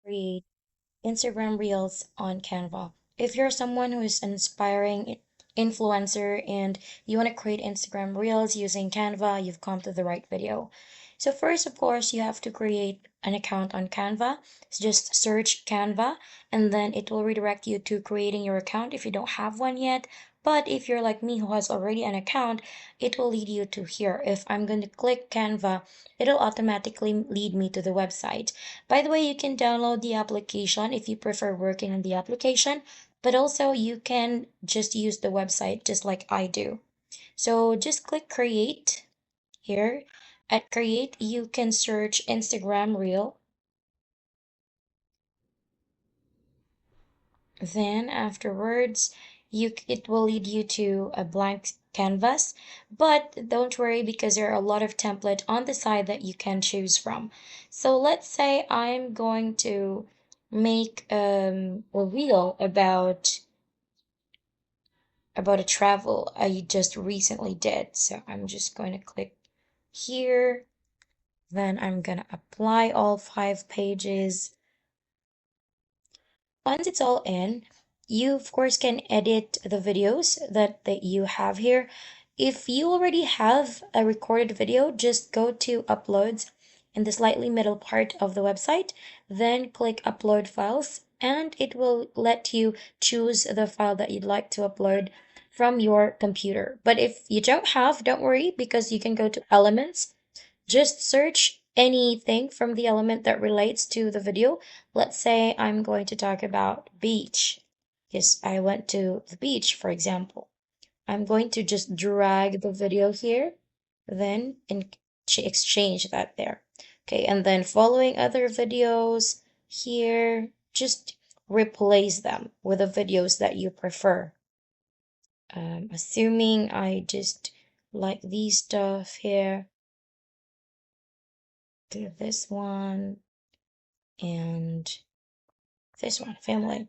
create Instagram Reels on Canva. If you're someone who is an inspiring influencer and you want to create Instagram Reels using Canva, you've come to the right video. So first, of course, you have to create an account on Canva. So just search Canva and then it will redirect you to creating your account if you don't have one yet. But if you're like me who has already an account, it will lead you to here. If I'm going to click Canva, it'll automatically lead me to the website. By the way, you can download the application if you prefer working on the application, but also you can just use the website just like I do. So just click create here. At create, you can search Instagram Reel. Then afterwards, it will lead you to a blank canvas, but don't worry because there are a lot of template on the side that you can choose from. So let's say I'm going to make a reel about a travel I just recently did. So I'm just going to click here. Then I'm gonna apply all 5 pages. Once it's all in, you of course can edit the videos that you have here. If you already have a recorded video, just go to uploads in the slightly middle part of the website, then click upload files, and it will let you choose the file that you'd like to upload from your computer. But if you don't have, don't worry because you can go to elements, just search anything from the element that relates to the video. Let's say I'm going to talk about beach. Yes, I went to the beach, for example. I'm going to just drag the video here, then exchange that there. Okay, and then following other videos here, just replace them with the videos that you prefer. Assuming I just like these stuff here, do this one and this one, family.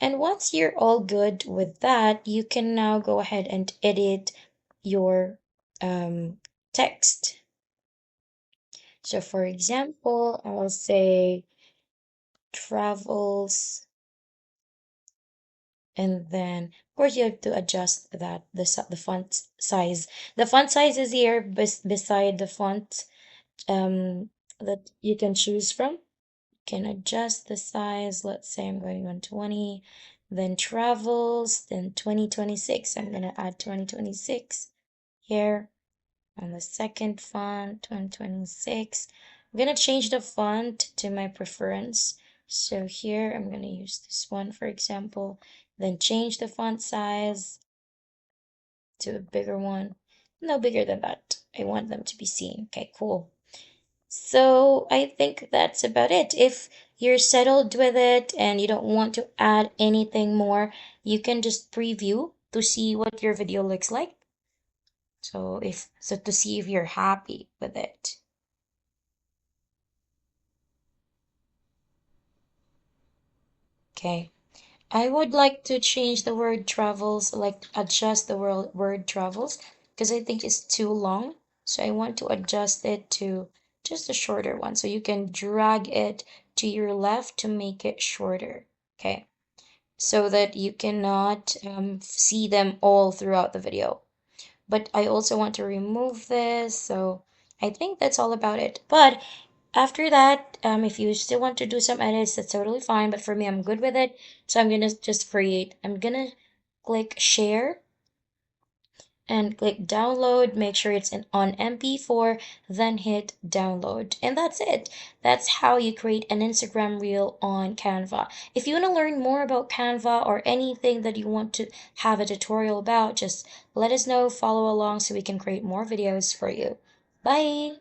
And once you're all good with that, you can now go ahead and edit your text. So for example, I'll say travels, and then of course you have to adjust that the font size. The font size is here beside the font that you can choose from. Can adjust the size. Let's say I'm going 120, then travels, then 2026. I'm gonna add 2026 here on the second font, 2026. I'm gonna change the font to my preference. So here I'm gonna use this one, for example, then change the font size to a bigger one. No bigger than that. I want them to be seen. Okay, cool. So I think that's about it. If you're settled with it and you don't want to add anything more, you can just preview to see what your video looks like. So to see if you're happy with it. Okay. I would like to change the word travels, like adjust the word travels, because I think it's too long. So I want to adjust it to just a shorter one. So you can drag it to your left to make it shorter. Okay. So that you cannot see them all throughout the video. But I also want to remove this. So I think that's all about it. But after that, if you still want to do some edits, that's totally fine. But for me, I'm good with it. So I'm gonna just create. I'm gonna click share and click download. Make sure it's on MP4, then hit download. And that's it. That's how you create an Instagram reel on Canva. If you want to learn more about Canva or anything that you want to have a tutorial about, just let us know, follow along so we can create more videos for you. Bye!